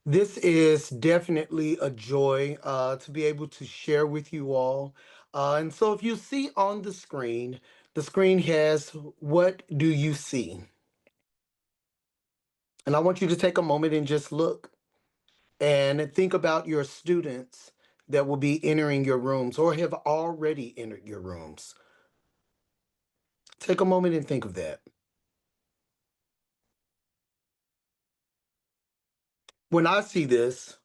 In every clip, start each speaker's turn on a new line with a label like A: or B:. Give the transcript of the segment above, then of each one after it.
A: This is definitely a joy to be able to share with you all. And so, if you see on the screen has "What do you see?" And I want you to take a moment and just look and think about your students that will be entering your rooms or have already entered your rooms. Take a moment and think of that. When I see this,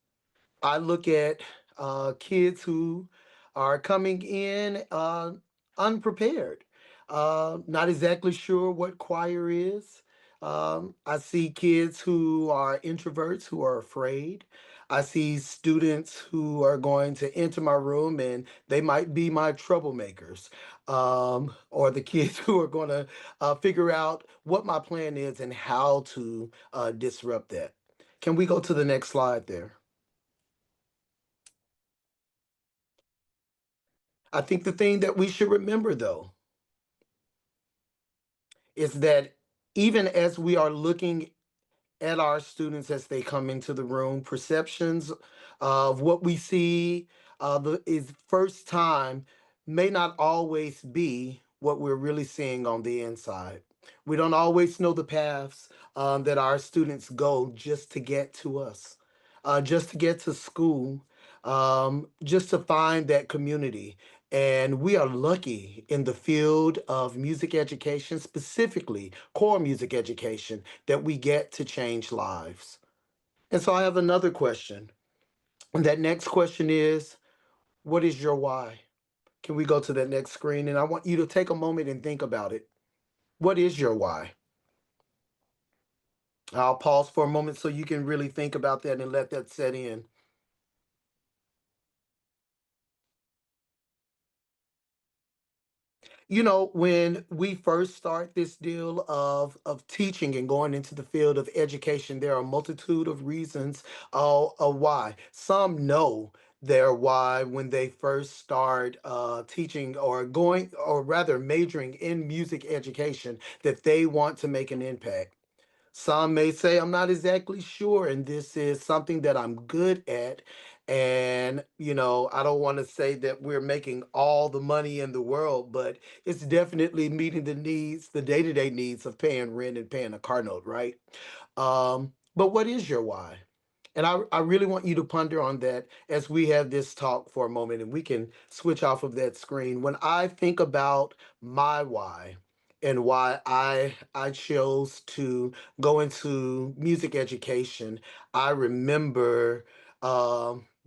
A: I look at kids who are coming in unprepared, not exactly sure what choir is. I see kids who are introverts who are afraid. I see students who are going to enter my room and they might be my troublemakers, or the kids who are going to figure out what my plan is and how to disrupt that. Can we go to the next slide there? I think the thing that we should remember, though, is that even as we are looking at our students as they come into the room, perceptions of what we see is first time may not always be what we're really seeing on the inside. We don't always know the paths that our students go just to get to us, just to get to school, just to find that community. And we are lucky in the field of music education, specifically core music education, that we get to change lives. And so I have another question. And that next question is, what is your why? Can we go to that next screen? And I want you to take a moment and think about it. What is your why? I'll pause for a moment so you can really think about that and let that set in. When we first start this deal of teaching and going into the field of education, there are a multitude of reasons of why. Some know their why when they first start teaching or going, or rather majoring in music education, that they want to make an impact. Some may say, I'm not exactly sure, and this is something that I'm good at. And, I don't want to say that we're making all the money in the world, but it's definitely meeting the needs, the day to day needs of paying rent and paying a car note, right? But what is your why? And I really want you to ponder on that as we have this talk for a moment and we can switch off of that screen. When I think about my why and why I chose to go into music education, I remember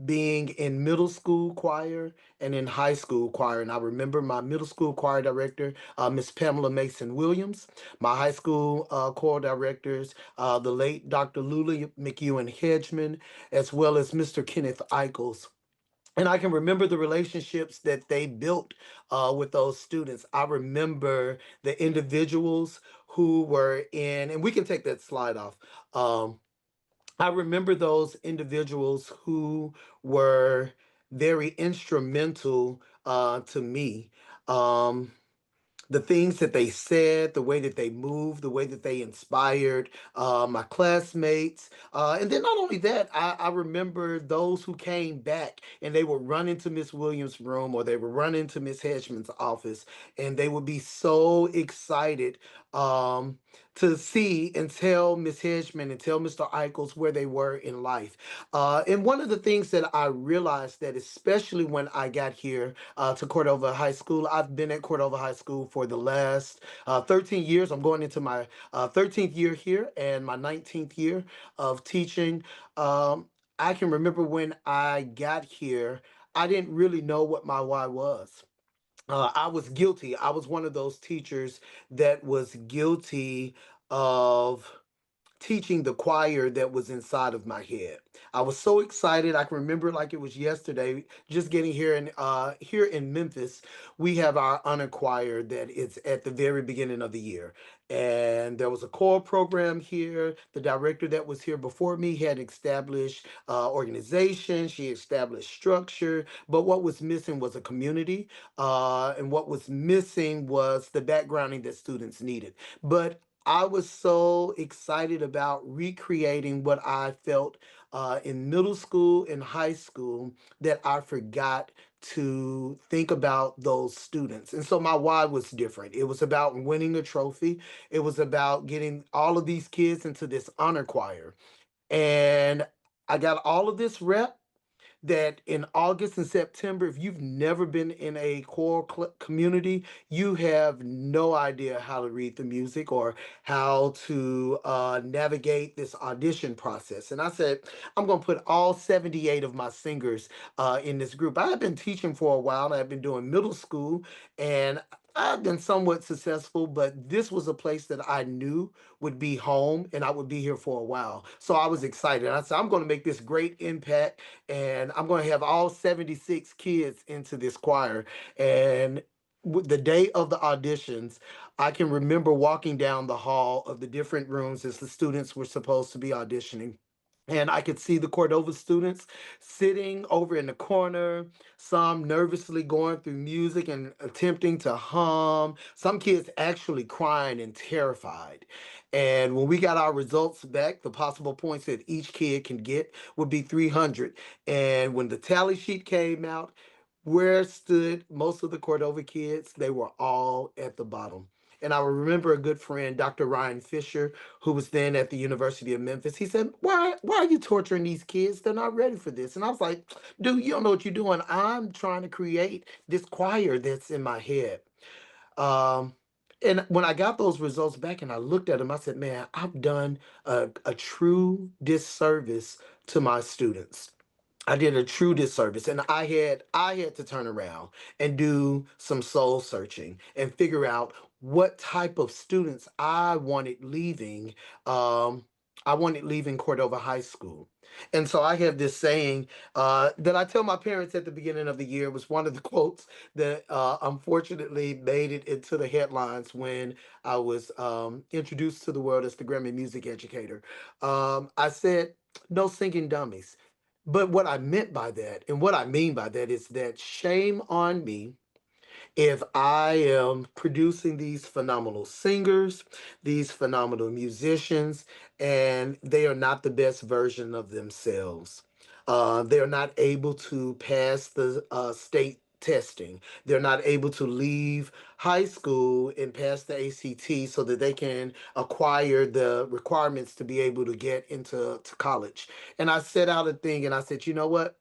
A: being in middle school choir and in high school choir. And I remember my middle school choir director, Miss Pamela Mason Williams, my high school choir directors, the late Dr. Lula McEwen Hedgeman, as well as Mr. Kenneth Eichels. And I can remember the relationships that they built with those students. I remember the individuals who were in, and we can take that slide off. I remember those individuals who were very instrumental to me. Um, the things that they said, the way that they moved, the way that they inspired my classmates. And then not only that, I remember those who came back and they would run into Miss Williams' room or they would run into Miss Hedgeman's office and they would be so excited um, to see and tell Miss Hedgeman and tell Mr. Eichels where they were in life. And one of the things that I realized that especially when I got here to Cordova High School. I've been at Cordova High School for the last 13 years. I'm going into my 13th year here and my 19th year of teaching. Um, I can remember when I got here, I didn't really know what my why was. I was guilty. I was one of those teachers that was guilty of teaching the choir that was inside of my head. I was so excited. I can remember like it was yesterday, just getting here in Memphis. We have our honor choir that is at the very beginning of the year. And there was a choral program here. The director that was here before me had established organization. She established structure. But what was missing was a community. And what was missing was the backgrounding that students needed. But I was so excited about recreating what I felt in middle school and high school that I forgot to think about those students. And so my why was different. It was about winning a trophy. It was about getting all of these kids into this honor choir. And I got all of this rep that in August and September, if you've never been in a choral community, you have no idea how to read the music or how to navigate this audition process. And I said, I'm going to put all 78 of my singers in this group. I have been teaching for a while. I've been doing middle school, and I've been somewhat successful, but this was a place that I knew would be home and I would be here for a while. So I was excited. I said, I'm going to make this great impact, and I'm going to have all 76 kids into this choir. And the day of the auditions, I can remember walking down the hall of the different rooms as the students were supposed to be auditioning. And I could see the Cordova students sitting over in the corner, some nervously going through music and attempting to hum, some kids actually crying and terrified. And when we got our results back, the possible points that each kid can get would be 300. And when the tally sheet came out, where stood most of the Cordova kids? They were all at the bottom. And I remember a good friend, Dr. Ryan Fisher, who was then at the University of Memphis. He said, why are you torturing these kids? They're not ready for this. And I was like, dude, you don't know what you're doing. I'm trying to create this choir that's in my head. Um, and when I got those results back and I looked at them, I said, man, I've done a true disservice to my students. I did a true disservice, and I had to turn around and do some soul searching and figure out what type of students um I wanted leaving Cordova High School. And so I have this saying that I tell my parents at the beginning of the year. It was one of the quotes that unfortunately made it into the headlines when I was introduced to the world as the Grammy Music Educator. I said, no singing dummies. But what I meant by that, and what I mean by that, is that shame on me if I am producing these phenomenal singers, these phenomenal musicians, and they are not the best version of themselves. They're not able to pass the state testing. They're not able to leave high school and pass the ACT so that they can acquire the requirements to be able to get into college. And I set out a thing and I said, you know what?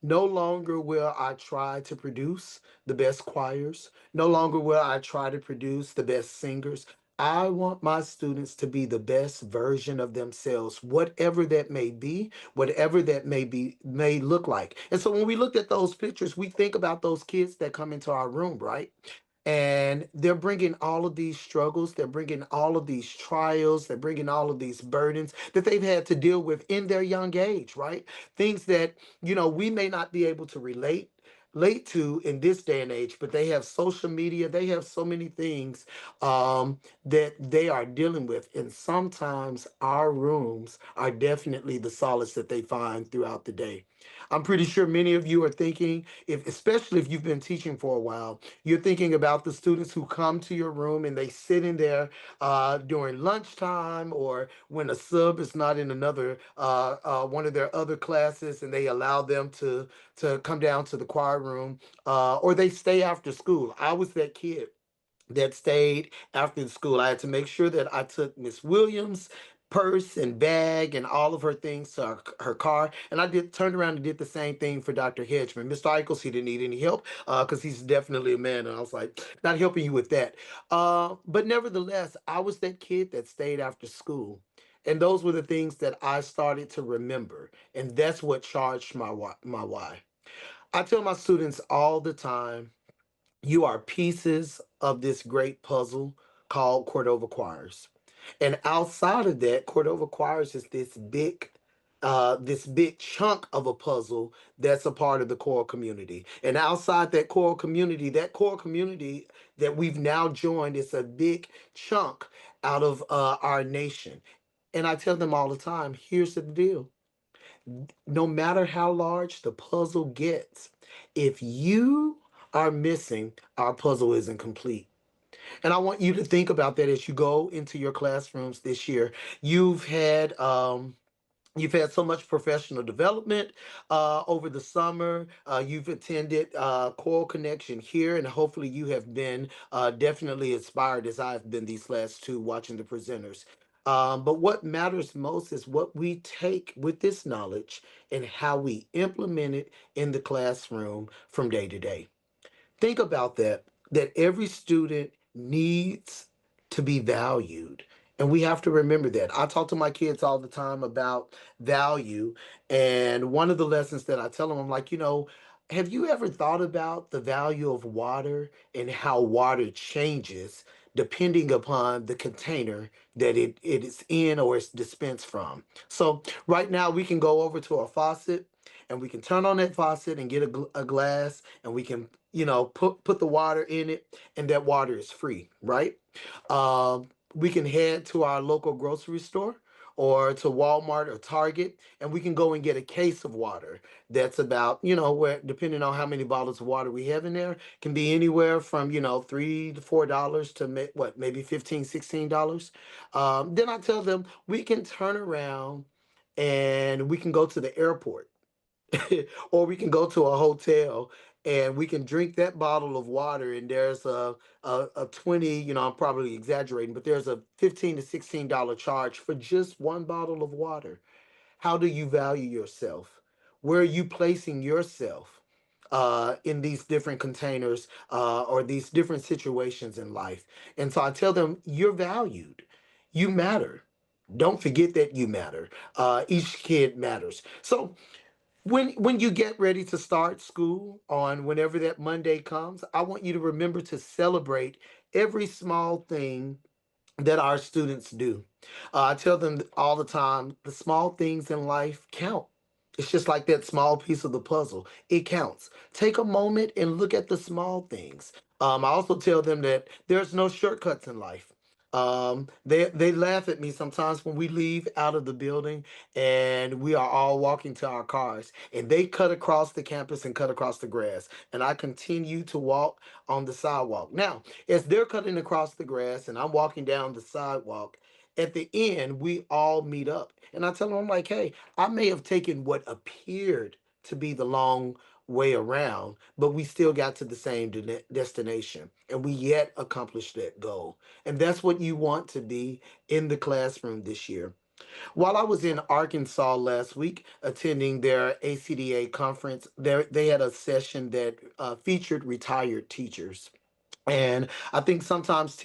A: No longer will I try to produce the best choirs. No longer will I try to produce the best singers. I want my students to be the best version of themselves, whatever that may be, whatever that may look like. And so when we looked at those pictures, we think about those kids that come into our room, right? And they're bringing all of these struggles, they're bringing all of these trials, they're bringing all of these burdens that they've had to deal with in their young age, right? Things that, we may not be able to relate to in this day and age, but they have social media, they have so many things that they are dealing with. And sometimes our rooms are definitely the solace that they find throughout the day. I'm pretty sure many of you are thinking, if especially if you've been teaching for a while, you're thinking about the students who come to your room and they sit in there during lunchtime, or when a sub is not in another one of their other classes, and they allow them to come down to the choir room, or they stay after school. I was that kid that stayed after the school. I had to make sure that I took Miss Williams' purse and bag and all of her things to her car. And I did turned around and did the same thing for Dr. Hedgeman. Mr. Eichels, he didn't need any help because he's definitely a man. And I was like, not helping you with that. But nevertheless, I was that kid that stayed after school. And those were the things that I started to remember. And that's what charged my why. I tell my students all the time, you are pieces of this great puzzle called Cordova Choirs. And outside of that, Cordova Choirs is this big chunk of a puzzle that's a part of the choral community. And outside that choral community that we've now joined is a big chunk out of our nation. And I tell them all the time, here's the deal. No matter how large the puzzle gets, if you are missing, our puzzle isn't complete. And I want you to think about that as you go into your classrooms this year. You've had You've had so much professional development over the summer. You've attended Choral Connection here, and hopefully, you have been definitely inspired as I've been these last two watching the presenters. But what matters most is what we take with this knowledge and how we implement it in the classroom from day to day. Think about that every student needs to be valued. And we have to remember that. I talk to my kids all the time about value. And one of the lessons that I tell them, I'm like, have you ever thought about the value of water and how water changes depending upon the container that it is in or it's dispensed from? So, right now, we can go over to a faucet and we can turn on that faucet and get a glass and we can put the water in it, and that water is free, right? We can head to our local grocery store or to Walmart or Target, and we can go and get a case of water that's about, where depending on how many bottles of water we have in there, can be anywhere from, $3 to $4 to maybe 15, $16. Then I tell them we can turn around and we can go to the airport or we can go to a hotel and we can drink that bottle of water, and there's a 20, I'm probably exaggerating, but there's a $15 to $16 charge for just one bottle of water. How do you value yourself? Where are you placing yourself in these different containers or these different situations in life? And so I tell them, you're valued. You matter. Don't forget that you matter. Each kid matters. So when you get ready to start school on whenever that Monday comes, I want you to remember to celebrate every small thing that our students do. I tell them all the time, the small things in life count. It's just like that small piece of the puzzle. It counts. Take a moment and look at the small things. I also tell them that there's no shortcuts in life. They laugh at me sometimes when we leave out of the building and we are all walking to our cars and they cut across the campus and cut across the grass and I continue to walk on the sidewalk. Now, as they're cutting across the grass and I'm walking down the sidewalk, at the end, we all meet up. And I tell them, I'm like, hey, I may have taken what appeared to be the long way around, but we still got to the same destination and we yet accomplished that goal. And that's what you want to be in the classroom this year. While I was in Arkansas last week attending their ACDA conference, they had a session that featured retired teachers. And I think sometimes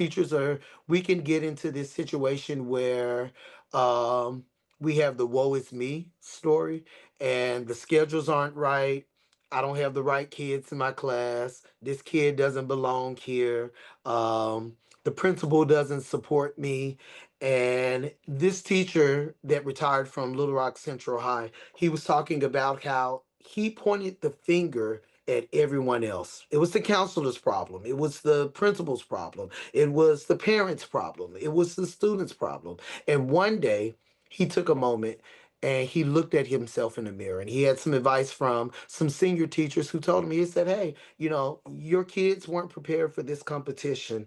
A: we can get into this situation where um, we have the woe is me story and the schedules aren't right. I don't have the right kids in my class. This kid doesn't belong here. The principal doesn't support me. And this teacher that retired from Little Rock Central High, he was talking about how he pointed the finger at everyone else. It was the counselor's problem. It was the principal's problem. It was the parents' problem. It was the student's problem. And one day he took a moment and he looked at himself in the mirror and he had some advice from some senior teachers who told him, he said, hey, your kids weren't prepared for this competition.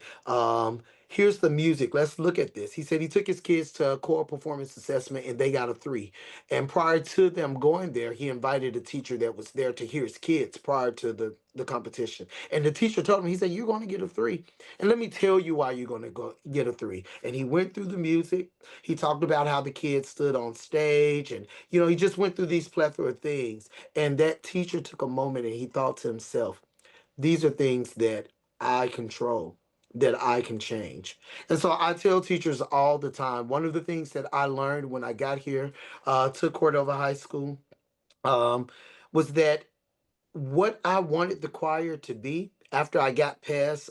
A: Here's the music. Let's look at this. He said he took his kids to a core performance assessment and they got a 3. And prior to them going there, he invited a teacher that was there to hear his kids prior to the competition. And the teacher told him, he said, you're going to get a 3. And let me tell you why you're going to go get a 3. And he went through the music. He talked about how the kids stood on stage. And, he just went through these plethora of things. And that teacher took a moment and he thought to himself, these are things that I control, that I can change. And so I tell teachers all the time, one of the things that I learned when I got here to Cordova High School um, was that what I wanted the choir to be after I got past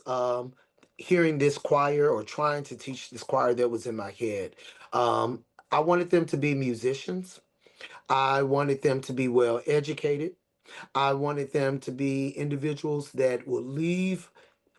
A: hearing this choir or trying to teach this choir that was in my head, um, I wanted them to be musicians. I wanted them to be well educated. I wanted them to be individuals that would leave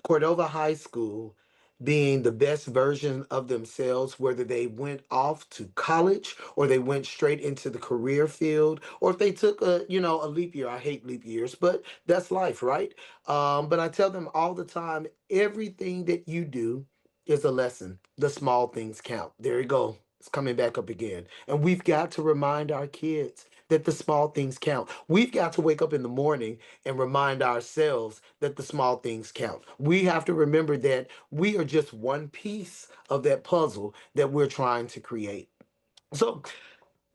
A: Cordova High School being the best version of themselves, whether they went off to college or they went straight into the career field, or if they took a leap year. I hate leap years, but that's life, right? But I tell them all the time, everything that you do is a lesson. The small things count. There you go. It's coming back up again. And we've got to remind our kids that the small things count. We've got to wake up in the morning and remind ourselves that the small things count. We have to remember that we are just one piece of that puzzle that we're trying to create. So,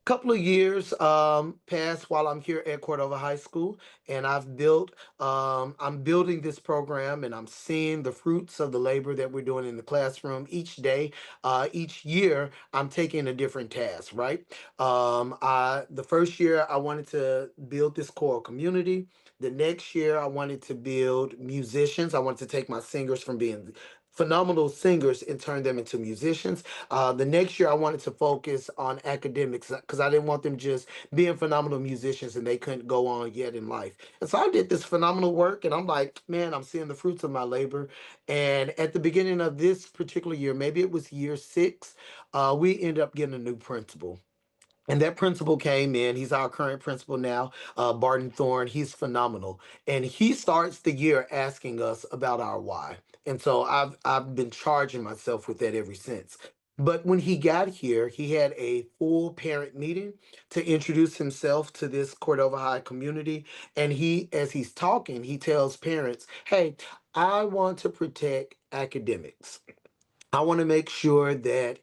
A: couple of years passed while I'm here at Cordova High School, and I'm building this program, and I'm seeing the fruits of the labor that we're doing in the classroom each day. Each year, I'm taking a different task, right? The first year, I wanted to build this choral community. The next year, I wanted to build musicians. I wanted to take my singers from being phenomenal singers and turn them into musicians. The next year, I wanted to focus on academics because I didn't want them just being phenomenal musicians and they couldn't go on yet in life. And so I did this phenomenal work, and I'm like, man, I'm seeing the fruits of my labor. And at the beginning of this particular year, maybe it was year six, we ended up getting a new principal. And that principal came in. He's our current principal now, Barton Thorne. He's phenomenal, and he starts the year asking us about our why. And so I've been charging myself with that ever since. But when he got here, he had a full parent meeting to introduce himself to this Cordova High community. And as he's talking, he tells parents, "Hey, I want to protect academics. I want to make sure that,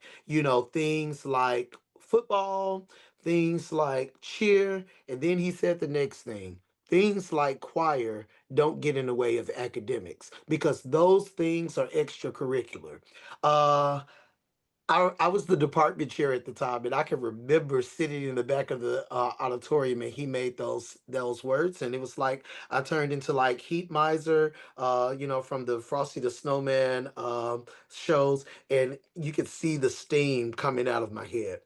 A: things like football, things like cheer, and then he said the next thing, things like choir don't get in the way of academics because those things are extracurricular." Uh, I was the department chair at the time, and I can remember sitting in the back of the auditorium, and he made those words, and it was like I turned into like Heat Miser, from the Frosty the Snowman shows, and you could see the steam coming out of my head.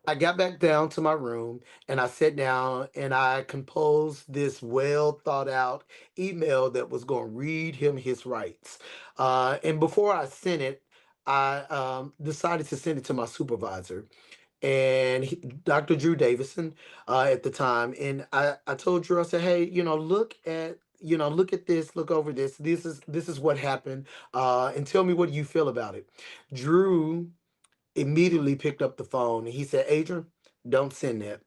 A: I got back down to my room and I sat down and I composed this well thought out email that was going to read him his rights. And before I sent it, I decided to send it to my supervisor and Dr. Drew Davison at the time. And I told Drew, I said, hey, look at this, look over this. This is what happened, and tell me what you feel about it. Drew immediately picked up the phone and he said, Adrian, don't send that.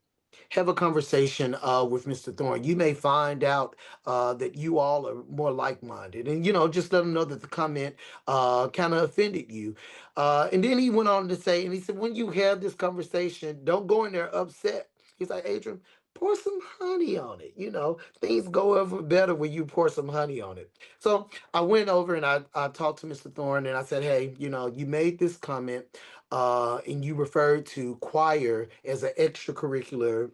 A: Have a conversation with Mr. Thorne. You may find out that you all are more like minded. And, just let him know that the comment kind of offended you. And then he went on to say, and he said, when you have this conversation, don't go in there upset. He's like, Adrian, pour some honey on it. Things go over better when you pour some honey on it. So I went over and I talked to Mr. Thorne and I said, hey, you made this comment and you referred to choir as an extracurricular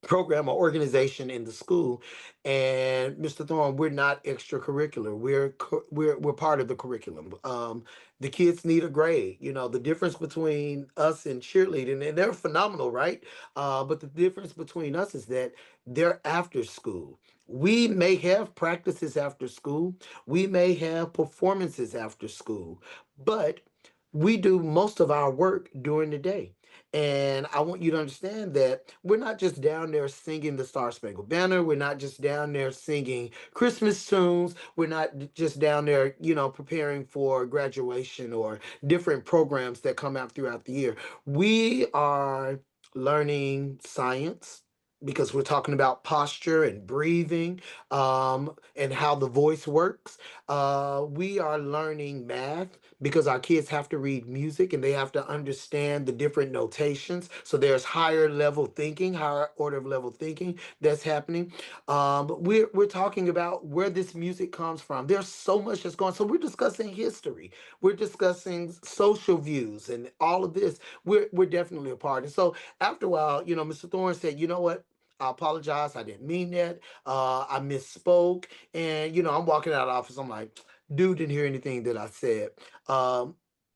A: program or organization in the school. And Mr. Thorne, we're not extracurricular. We're part of the curriculum. The kids need a grade. The difference between us and cheerleading, and they're phenomenal, right? But the difference between us is that they're after school. We may have practices after school. We may have performances after school, but we do most of our work during the day. And I want you to understand that we're not just down there singing the Star Spangled Banner. We're not just down there singing Christmas tunes. We're not just down there, preparing for graduation or different programs that come out throughout the year. We are learning science because we're talking about posture and breathing, and how the voice works. We are learning math because our kids have to read music and they have to understand the different notations. So there's higher level thinking, higher order of level thinking that's happening. But we're talking about where this music comes from. There's so much that's going. So we're discussing history. We're discussing social views and all of this. We're definitely a part. And so after a while, Mr. Thorne said, you know what? I apologize. I didn't mean that. I misspoke. And, I'm walking out of the office. I'm like, dude didn't hear anything that I said. Um,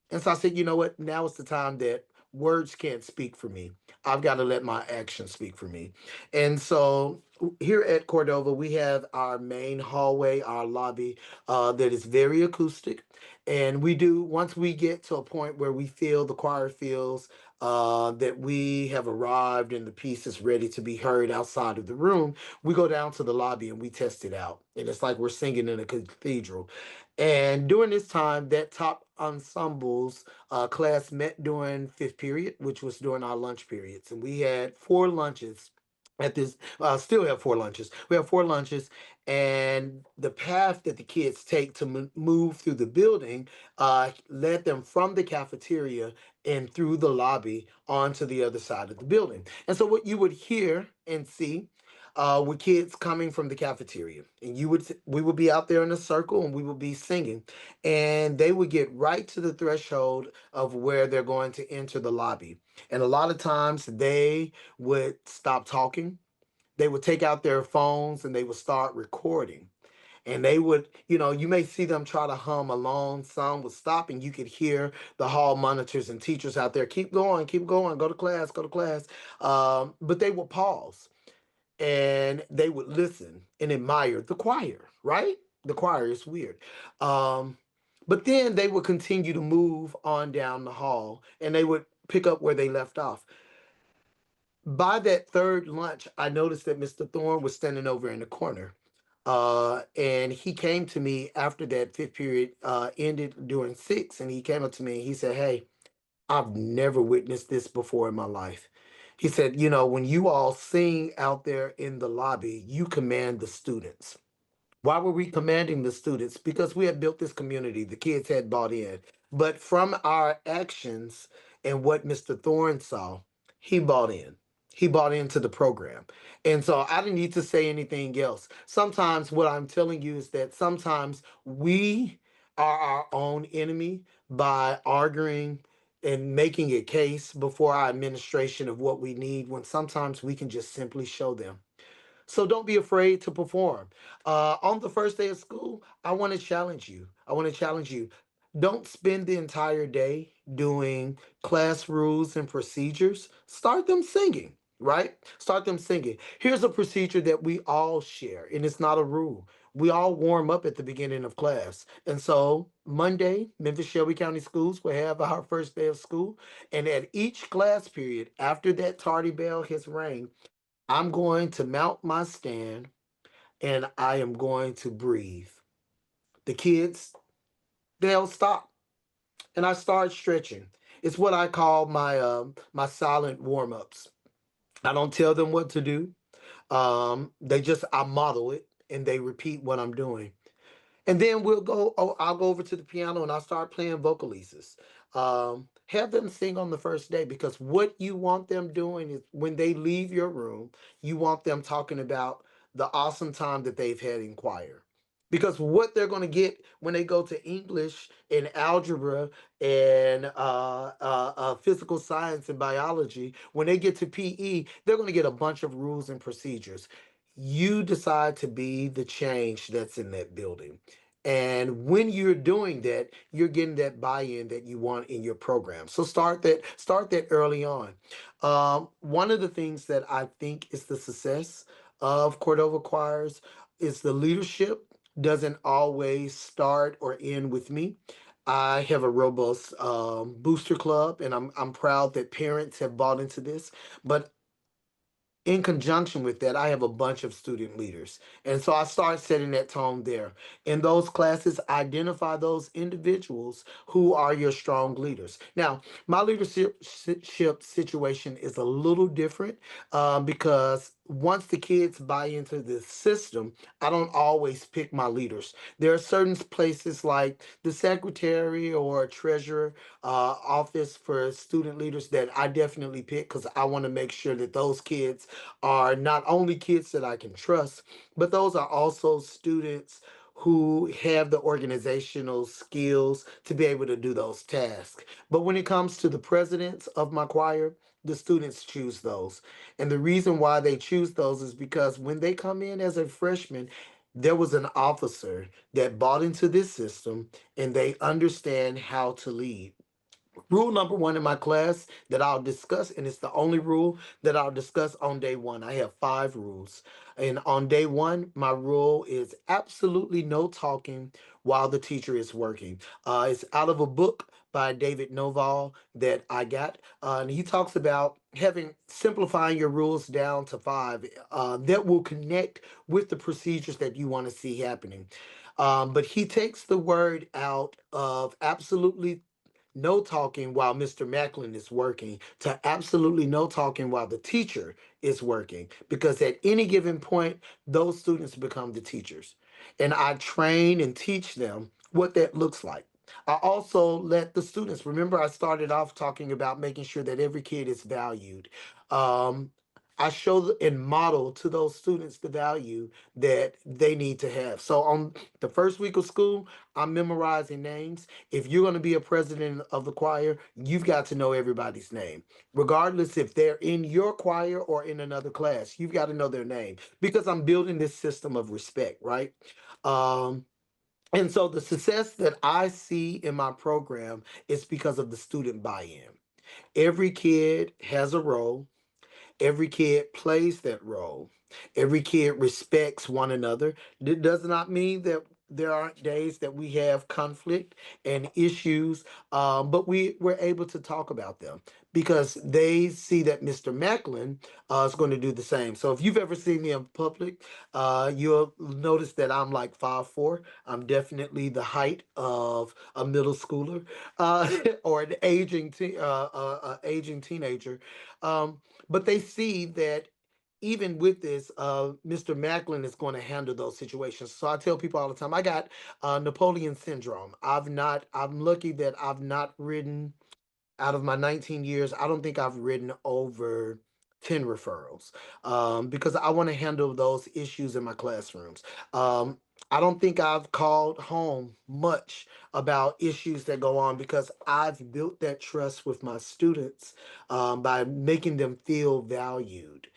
A: and so I said, you know what? Now is the time that words can't speak for me. I've got to let my actions speak for me. And so here at Cordova, we have our main hallway, our lobby, that is very acoustic. And we do, once we get to a point where we feel the choir feels that we have arrived and the piece is ready to be heard outside of the room, we go down to the lobby and we test it out. And it's like we're singing in a cathedral. And during this time, that top ensembles class met during fifth period, which was during our lunch periods. And we had four lunches at this still have four lunches. We have four lunches, and the path that the kids take to move through the building led them from the cafeteria and through the lobby onto the other side of the building. And so, what you would hear and see were kids coming from the cafeteria, and we would be out there in a circle, and we would be singing, and they would get right to the threshold of where they're going to enter the lobby, and a lot of times they would stop talking. They would take out their phones and they would start recording. And they would, you may see them try to hum along. Some would stop, and you could hear the hall monitors and teachers out there, keep going, go to class, go to class. But they would pause and they would listen and admire the choir, right? The choir is weird. Um, but then they would continue to move on down the hall and they would pick up where they left off. By that third lunch, I noticed that Mr. Thorne was standing over in the corner. And he came to me after that fifth period ended during six, and he came up to me and he said, "Hey, I've never witnessed this before in my life." He said, when you all sing out there in the lobby, you command the students. Why were we commanding the students? Because we had built this community. The kids had bought in. But from our actions and what Mr. Thorne saw, he bought in. He bought into the program. And so I didn't need to say anything else. Sometimes what I'm telling you is that sometimes we are our own enemy by arguing and making a case before our administration of what we need, when sometimes we can just simply show them. So don't be afraid to perform. On the first day of school, I want to challenge you. I want to challenge you. Don't spend the entire day doing class rules and procedures. Start them singing, right? Start them singing. Here's a procedure that we all share, and it's not a rule. We all warm up at the beginning of class. And so Monday, Memphis Shelby County Schools will have our first day of school. And at each class period, after that tardy bell has rang, I'm going to mount my stand and I am going to breathe. The kids, they'll stop. And I start stretching. It's what I call my silent warm-ups. I don't tell them what to do. I model it and they repeat what I'm doing. And then I'll go over to the piano and I'll start playing vocalises. Have them sing on the first day, because what you want them doing is when they leave your room, you want them talking about the awesome time that they've had in choir. Because what they're going to get when they go to English and algebra and physical science and biology, when they get to PE, they're going to get a bunch of rules and procedures. You decide to be the change that's in that building. And when you're doing that, you're getting that buy-in that you want in your program. So start that early on. One of the things that I think is the success of Cordova choirs is the leadership doesn't always start or end with me. I have a robust booster club, and I'm proud that parents have bought into this. But in conjunction with that, I have a bunch of student leaders. And so I start setting that tone there. In those classes, identify those individuals who are your strong leaders. Now, my leadership situation is a little different because once the kids buy into the system, I don't always pick my leaders. There are certain places like the secretary or treasurer office for student leaders that I definitely pick, because I want to make sure that those kids are not only kids that I can trust, but those are also students who have the organizational skills to be able to do those tasks. But when it comes to the presidents of my choir, the students choose those. And the reason why they choose those is because when they come in as a freshman, there was an officer that bought into this system and they understand how to lead. Rule number one in my class that I'll discuss, and it's the only rule that I'll discuss on day one. I have five rules. And on day one, my rule is absolutely no talking while the teacher is working. It's out of a book by David Noval that I got. And he talks about having simplifying your rules down to five that will connect with the procedures that you want to see happening. But he takes the word out of absolutely no talking while Mr. Maclin is working to absolutely no talking while the teacher is working. Because at any given point, those students become the teachers. And I train and teach them what that looks like. I also let the students remember I started off talking about making sure that every kid is valued. Um, I show and model to those students the value that they need to have. So on the first week of school, I'm memorizing names. If you're going to be a president of the choir, you've got to know everybody's name, regardless if they're in your choir or in another class. You've got to know their name because I'm building this system of respect, right? Um, and so the success that I see in my program is because of the student buy-in. Every kid has a role. Every kid plays that role. Every kid respects one another. It does not mean that there aren't days that we have conflict and issues, but we're able to talk about them because they see that Mr. Macklin is going to do the same. So if you've ever seen me in public, you'll notice that I'm like 5'4". I'm definitely the height of a middle schooler or an aging teenager. Um, but they see that even with this, Mr. Macklin is going to handle those situations. So I tell people all the time, I got Napoleon syndrome. I'm lucky that I've not ridden out of my 19 years, I don't think I've written over 10 referrals because I want to handle those issues in my classrooms. Um, I don't think I've called home much about issues that go on because I've built that trust with my students by making them feel valued.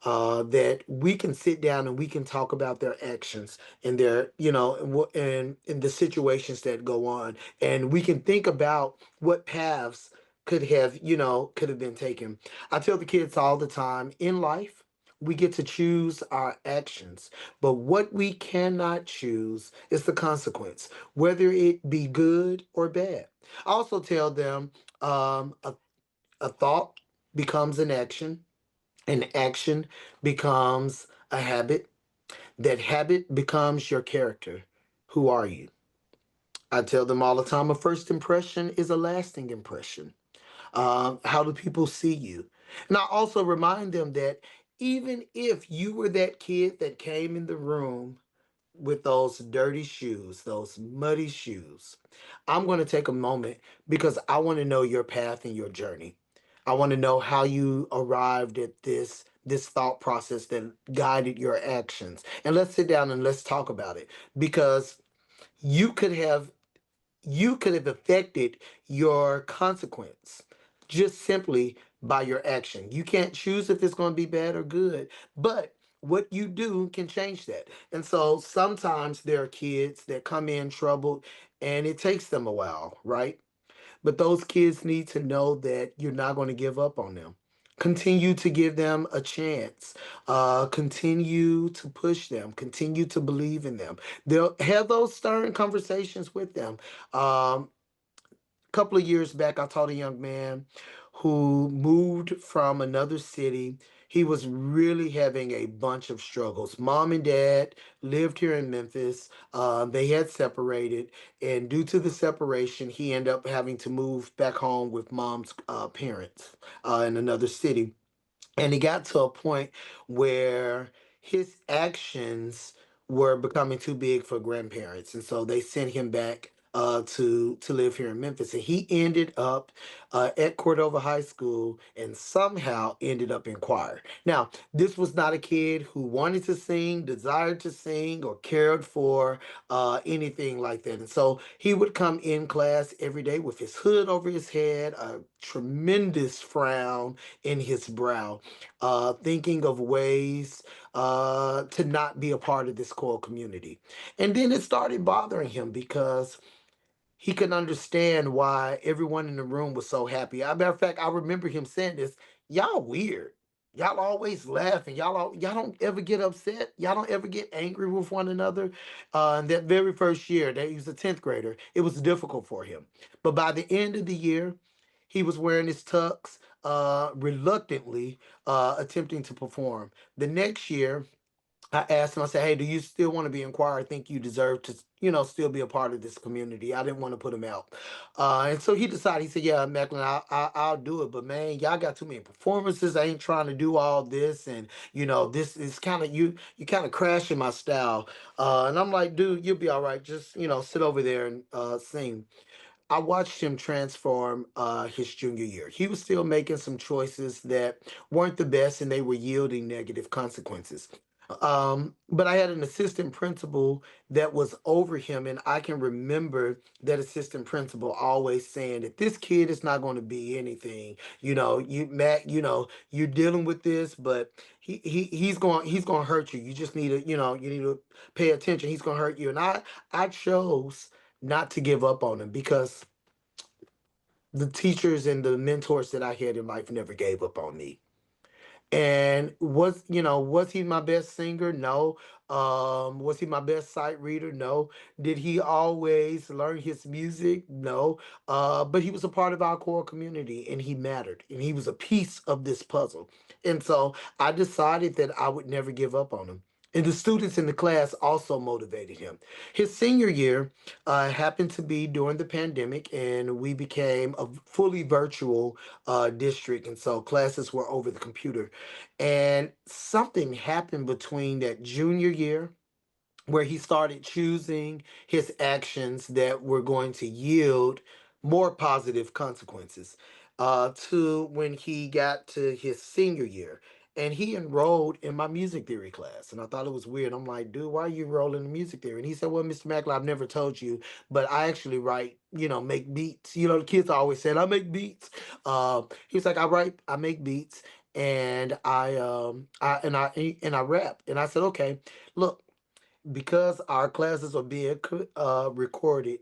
A: That we can sit down and we can talk about their actions and their, and the situations that go on, and we can think about what paths could have been taken. I tell the kids all the time in life, we get to choose our actions, but what we cannot choose is the consequence, whether it be good or bad. I also tell them um, a, a thought becomes an action becomes a habit, that habit becomes your character. Who are you? I tell them all the time a first impression is a lasting impression. How do people see you? And I also remind them that even if you were that kid that came in the room with those dirty shoes, those muddy shoes, I'm going to take a moment because I want to know your path and your journey. I want to know how you arrived at this thought process that guided your actions. And let's sit down and let's talk about it because you could have you could have affected your consequence just simply by your action. You can't choose if it's going to be bad or good, but what you do can change that. And so sometimes there are kids that come in troubled and it takes them a while, right? But those kids need to know that you're not going to give up on them. Continue to give them a chance. Continue to push them. Continue to believe in them. They'll have those stern conversations with them. Couple of years back, I taught a young man who moved from another city. He was really having a bunch of struggles. Mom and dad lived here in Memphis. They had separated, and due to the separation, he ended up having to move back home with mom's parents in another city. And it got to a point where his actions were becoming too big for grandparents, and so they sent him back to live here in Memphis. And he ended up at Cordova High School and somehow ended up in choir. Now, this was not a kid who wanted to sing, desired to sing, or cared for anything like that. And so he would come in class every day with his hood over his head, a tremendous frown in his brow, thinking of ways to not be a part of this core community. And then it started bothering him because he couldn't understand why everyone in the room was so happy. As a matter of fact, I remember him saying this, y'all weird. Y'all always laughing. Y'all don't ever get upset. Y'all don't ever get angry with one another. And that very first year, that he was a 10th grader, it was difficult for him. But by the end of the year, he was wearing his tux, reluctantly attempting to perform. The next year, I asked him, I said, hey, do you still want to be in choir? I think you deserve to, still be a part of this community. I didn't want to put him out. And so he decided, he said, yeah, Macklin, I'll do it. But man, y'all got too many performances. I ain't trying to do all this. And, this is kind of, you kind of crashing my style. And I'm like, dude, you'll be all right. Just, sit over there and sing. I watched him transform his junior year. He was still making some choices that weren't the best and they were yielding negative consequences. But I had an assistant principal that was over him, and I can remember that assistant principal always saying that this kid is not going to be anything. Matt, you're dealing with this, but he's going to hurt you. You just need to, you need to pay attention. He's going to hurt you. And I chose not to give up on him because the teachers and the mentors that I had in life never gave up on me. And was he my best singer? No. Was he my best sight reader? No. Did he always learn his music? No. But he was a part of our core community and he mattered and he was a piece of this puzzle. And so I decided that I would never give up on him. And the students in the class also motivated him. His senior year happened to be during the pandemic, and we became a fully virtual district. And so classes were over the computer. And something happened between that junior year where he started choosing his actions that were going to yield more positive consequences to when he got to his senior year. And he enrolled in my music theory class. And I thought it was weird. I'm like, dude, why are you enrolling in music theory? And he said, well, Mr. Mackler, I've never told you, but I actually write, make beats. The kids always said, I make beats. He was like, I make beats and I rap. And I said, okay, look, because our classes are being recorded,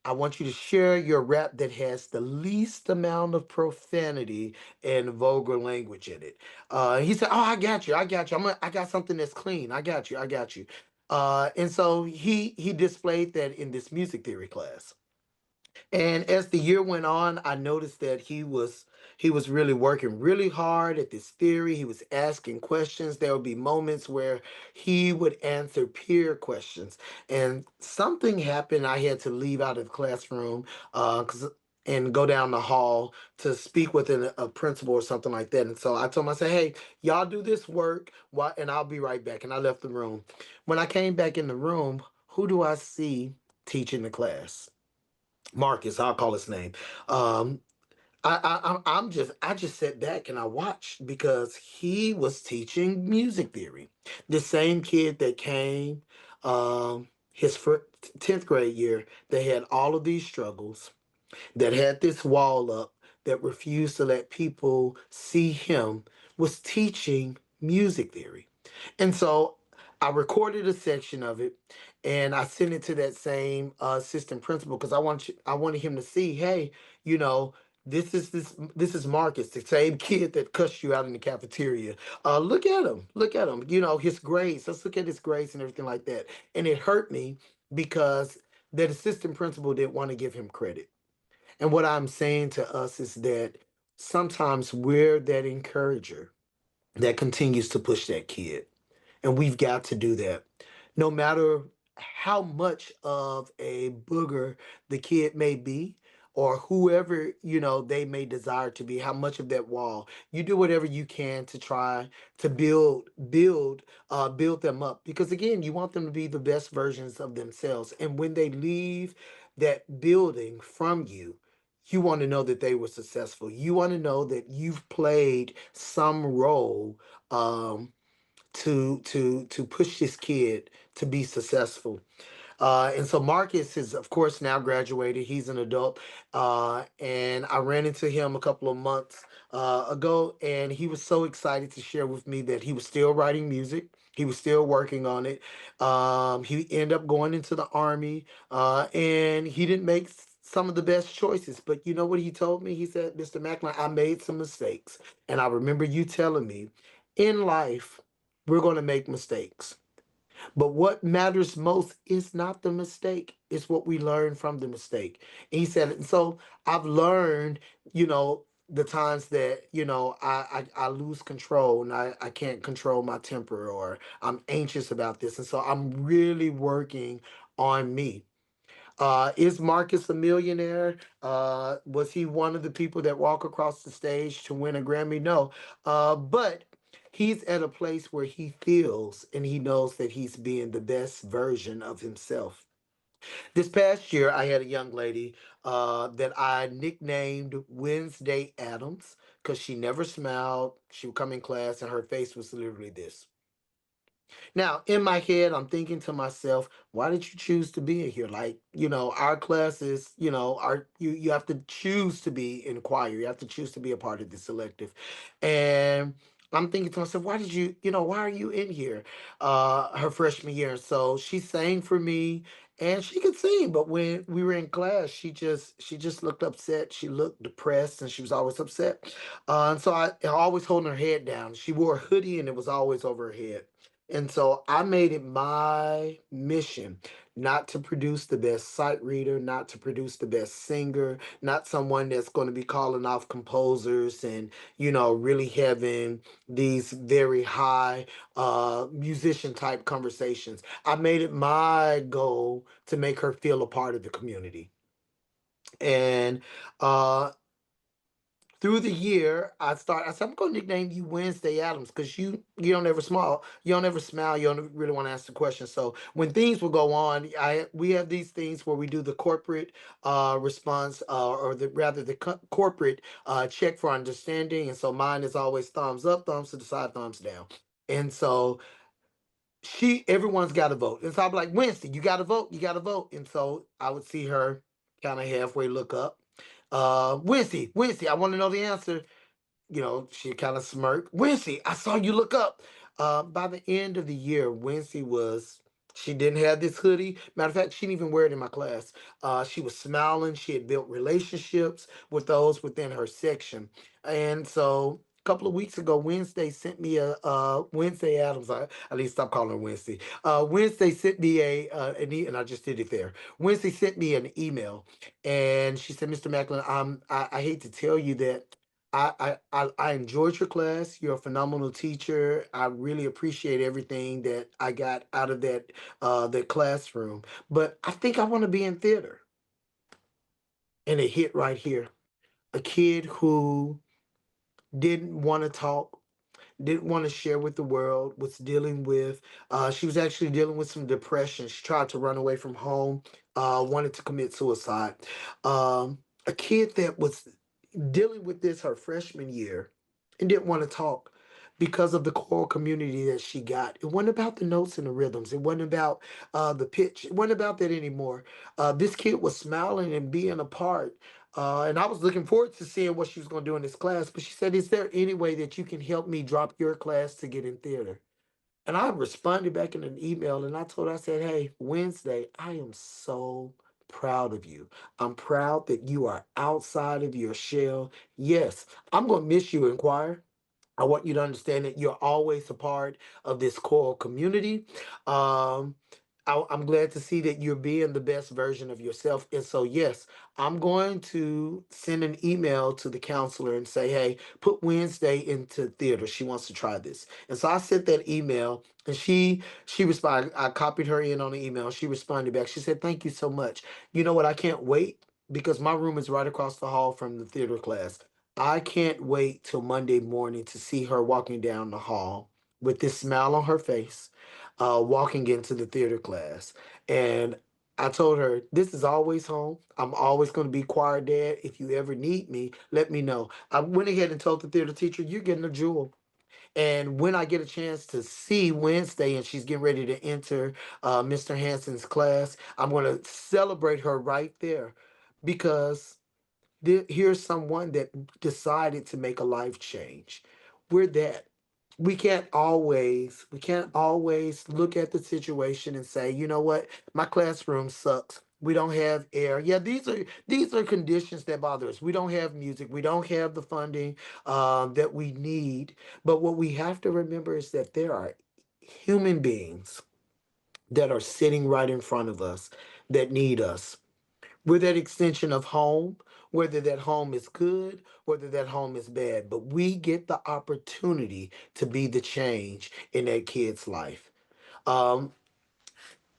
A: I want you to share your rap that has the least amount of profanity and vulgar language in it. He said, "Oh, I got you. I got you. I got something that's clean. I got you. I got you." And so he displayed that in this music theory class. And as the year went on, I noticed that he was really working really hard at this theory. He was asking questions. There would be moments where he would answer peer questions. And something happened. I had to leave out of the classroom 'cause and go down the hall to speak with a principal or something like that. And so I told him, I said, hey, y'all do this work, and I'll be right back. And I left the room. When I came back in the room, who do I see teaching the class? Marcus, I'll call his name. Um, I just sat back and I watched because he was teaching music theory. The same kid that came, his 10th grade year, they had all of these struggles, that had this wall up, that refused to let people see him, was teaching music theory. And so I recorded a section of it and I sent it to that same assistant principal because I wanted him to see, hey, you know, this is Marcus, the same kid that cussed you out in the cafeteria. Look at him. Look at him. His grades. Let's look at his grades and everything like that. And it hurt me because that assistant principal didn't want to give him credit. And what I'm saying to us is that sometimes we're that encourager that continues to push that kid. And we've got to do that. No matter how much of a booger the kid may be, or whoever, they may desire to be, how much of that wall, you do whatever you can to try to build them up. Because again, you want them to be the best versions of themselves. And when they leave that building from you, you want to know that they were successful. You want to know that you've played some role to push this kid to be successful. And so Marcus is, of course, now graduated. He's an adult. And I ran into him a couple of months ago, and he was so excited to share with me that he was still writing music. He was still working on it. He ended up going into the army, and he didn't make some of the best choices. But you know what he told me? He said, Mr. Macklin, I made some mistakes. And I remember you telling me, in life, we're going to make mistakes. But what matters most is not the mistake, it's what we learn from the mistake. And he said, and so I've learned, the times that, I lose control and I can't control my temper or I'm anxious about this. And so I'm really working on me. Is Marcus a millionaire? Was he one of the people that walk across the stage to win a Grammy? No. But he's at a place where he feels and he knows that he's being the best version of himself. This past year, I had a young lady that I nicknamed Wednesday Adams because she never smiled. She would come in class and her face was literally this. Now, in my head, I'm thinking to myself, why did you choose to be in here? Like, our classes, you have to choose to be in choir. You have to choose to be a part of the selective. And I'm thinking to myself, why are you in here? Her freshman year. So she sang for me and she could sing, but when we were in class, she just looked upset. She looked depressed and she was always upset. And so I always holding her head down. She wore a hoodie and it was always over her head. And so I made it my mission not to produce the best sight reader, not to produce the best singer, not someone that's going to be calling off composers and, really having these very high musician type conversations. I made it my goal to make her feel a part of the community. And uh, through the year, I said, I'm gonna nickname you Wednesday Adams because you don't ever smile, you don't really want to ask the question. So when things will go on, we have these things where we do the corporate response, or the corporate check for understanding. And so mine is always thumbs up, thumbs to the side, thumbs down. And so everyone's got to vote. And so I'm like, Wednesday, you got to vote, you got to vote. And so I would see her kind of halfway look up. Wednesday, I want to know the answer. She kind of smirked. Wincy, I saw you look up. By the end of the year, she didn't have this hoodie. Matter of fact, she didn't even wear it in my class. She was smiling. She had built relationships with those within her section. And so a couple of weeks ago, Wednesday sent me Wednesday Adams. I need to stop calling her Wednesday. Wednesday sent me and I just did it there. Wednesday sent me an email, and she said, "Mr. Macklin, I hate to tell you that I enjoyed your class. You're a phenomenal teacher. I really appreciate everything that I got out of that classroom. But I think I want to be in theater." And it hit right here. A kid who didn't want to talk, didn't want to share with the world, was dealing with, she was actually dealing with some depression. She tried to run away from home, wanted to commit suicide. A kid that was dealing with this her freshman year and didn't want to talk because of the choral community that she got. It wasn't about the notes and the rhythms. It wasn't about the pitch. It wasn't about that anymore. This kid was smiling and being a part. And I was looking forward to seeing what she was going to do in this class. But she said, "Is there any way that you can help me drop your class to get in theater?" And I responded back in an email and I told her, I said, "Hey, Wednesday, I am so proud of you. I'm proud that you are outside of your shell. Yes, I'm going to miss you in choir. I want you to understand that you're always a part of this choral community. Um, I'm glad to see that you're being the best version of yourself. And so, yes, I'm going to send an email to the counselor and say, hey, put Wednesday into theater. She wants to try this." And so I sent that email, and she responded. I copied her in on the email. She responded back. She said, "Thank you so much. You know what? I can't wait because my room is right across the hall from the theater class. I can't wait till Monday morning to see her walking down the hall with this smile on her face, walking into the theater class." And I told her, "This is always home. I'm always going to be choir dad. If you ever need me, let me know." I went ahead and told the theater teacher, "You're getting a jewel." And when I get a chance to see Wednesday and she's getting ready to enter Mr. Hanson's class, I'm going to celebrate her right there because here's someone that decided to make a life change. We're that. We can't always look at the situation and say, you know what, my classroom sucks. We don't have air. Yeah, these are conditions that bother us. We don't have music. We don't have the funding that we need. But what we have to remember is that there are human beings that are sitting right in front of us that need us. We're that extension of home, whether that home is good, whether that home is bad. But we get the opportunity to be the change in that kid's life. Um,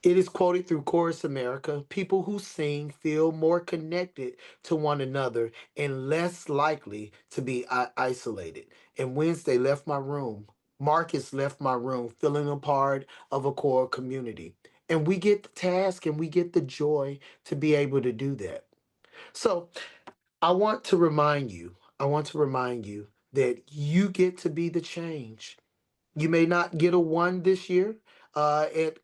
A: it is quoted through Chorus America: people who sing feel more connected to one another and less likely to be isolated. And Wednesday left my room. Marcus left my room feeling a part of a core community. And we get the task and we get the joy to be able to do that. So I want to remind you that you get to be the change. You may not get a one this year at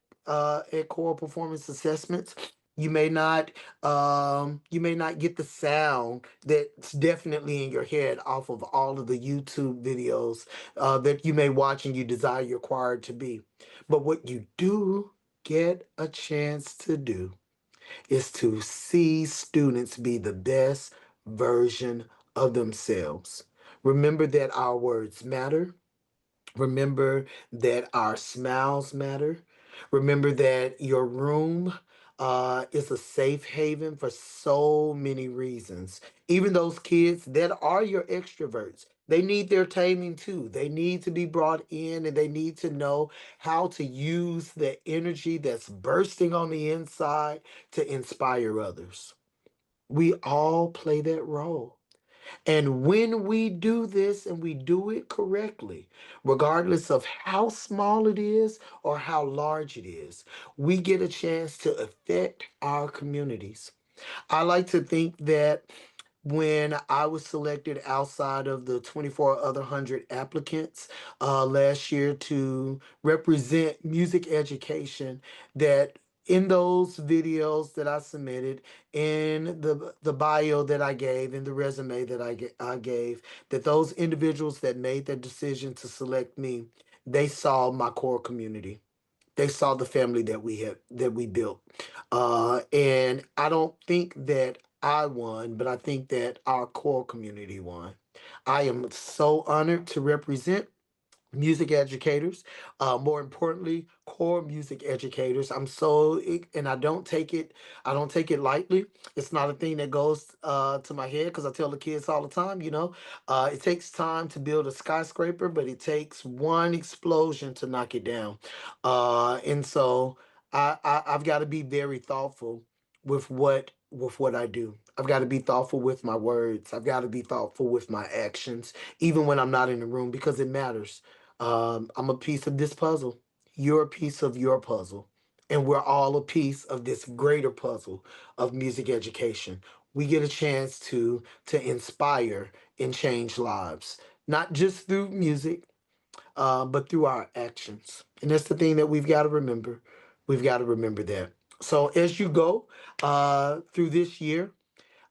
A: core performance assessments. You may not get the sound that's definitely in your head off of all of the YouTube videos that you may watch and you desire your choir to be. But what you do get a chance to do is to see students be the best version of themselves. Remember that our words matter. Remember that our smiles matter. Remember that your room is a safe haven for so many reasons. Even those kids that are your extroverts, they need their taming too. They need to be brought in and they need to know how to use the energy that's bursting on the inside to inspire others. We all play that role. And when we do this and we do it correctly, regardless of how small it is or how large it is, we get a chance to affect our communities. I like to think that when I was selected outside of the 24 other 100 applicants last year to represent music education, that in those videos that I submitted, in the bio that I gave, in the resume that I gave, that those individuals that made that decision to select me, they saw my core community. They saw the family that we built, and I don't think that I won, but I think that our core community won. I am so honored to represent music educators, more importantly core music educators. And I don't take it lightly. It's not a thing that goes to my head, because I tell the kids all the time, it takes time to build a skyscraper, but it takes one explosion to knock it down. And so I've got to be very thoughtful with what I do. I've got to be thoughtful with my words. I've got to be thoughtful with my actions, even when I'm not in the room, because it matters. I'm a piece of this puzzle. You're a piece of your puzzle. And we're all a piece of this greater puzzle of music education. We get a chance to inspire and change lives, not just through music, but through our actions. And that's the thing that we've got to remember. We've got to remember that. So as you go through this year,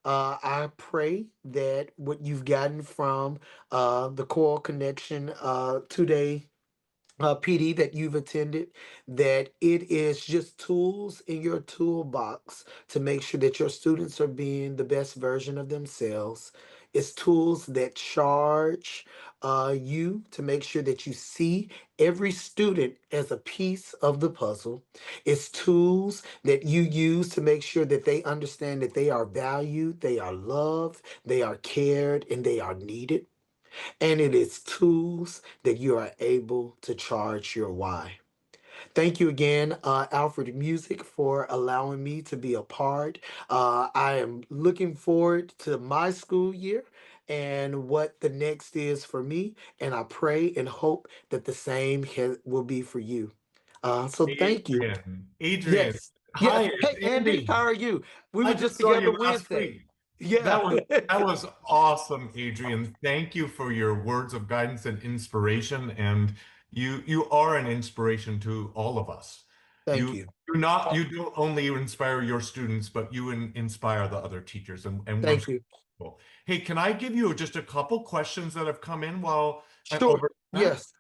A: I pray that what you've gotten from the Choral Connection 2 day PD that you've attended, that it is just tools in your toolbox to make sure that your students are being the best version of themselves. It's tools that charge you to make sure that you see every student as a piece of the puzzle. It's tools that you use to make sure that they understand that they are valued, they are loved, they are cared, and they are needed. And it is tools that you are able to charge your why. Thank you again, Alfred Music, for allowing me to be a part. I am looking forward to my school year and what the next is for me. And I pray and hope that the same will be for you. So thank you.
B: Adrian,
A: Yes. Yes.
B: hi,
A: Hey,
B: it's
A: Andy, how
B: Andy.
A: are you? We
B: I
A: were just
B: just saw
A: together
B: you last
A: Wednesday.
B: week.
A: Yeah.
B: That was awesome, Adrian. Thank you for your words of guidance and inspiration. And you are an inspiration to all of us.
A: Thank
B: You
A: you.
B: you don't only inspire your students, but you inspire the other teachers, and we're
A: Thank
B: so
A: you.
B: grateful. Hey, can I give you just a couple questions that have come in while
A: Sure.
B: over that?
A: Yes.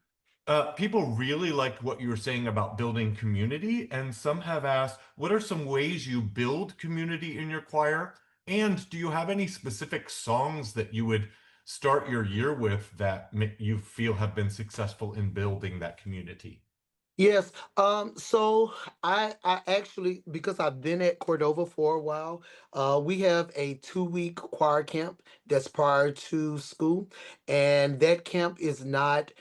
B: People really liked what you were saying about building community, and some have asked, what are some ways you build community in your choir? And do you have any specific songs that you would start your year with that you feel have been successful in building that community?
A: Yes. So I actually, because I've been at Cordova for a while, we have a 2 week choir camp that's prior to school, and that camp is not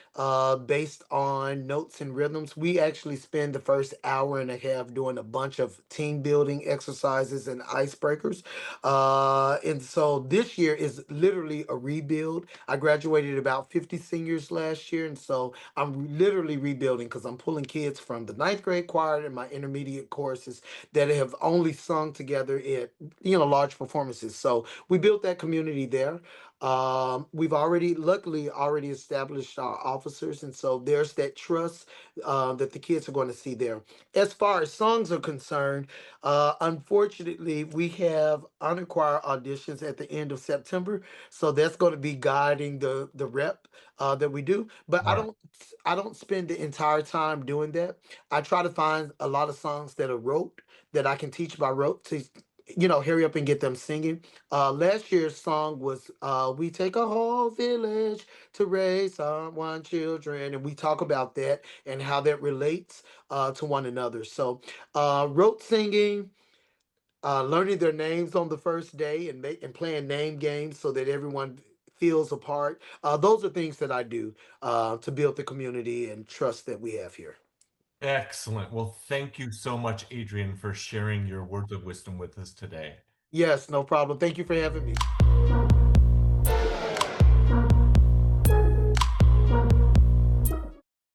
A: based on notes and rhythms. We actually spend the first hour and a half doing a bunch of team building exercises and icebreakers. And so this year is literally a rebuild. I graduated about 50 seniors last year, and so I'm literally rebuilding because I'm pulling kids from the ninth grade choir and my intermediate courses that have only sung together at large performances. So we built that community there. We've luckily already established our officers, and so there's that trust that the kids are going to see there. As far as songs are concerned, unfortunately, we have honor choir auditions at the end of September, so that's going to be guiding the rep that we do. But
B: All right.
A: I don't spend the entire time doing that. I try to find a lot of songs that are rote that I can teach by rote to hurry up and get them singing. Last year's song was "We Take a Whole Village to Raise Our One Children," and we talk about that and how that relates to one another. So rote singing, learning their names on the first day and playing name games so that everyone feels a part. Those are things that I do to build the community and trust that we have here.
B: Excellent. Well, thank you so much, Adrian, for sharing your words of wisdom with us today.
A: Yes, no problem. Thank you for having me.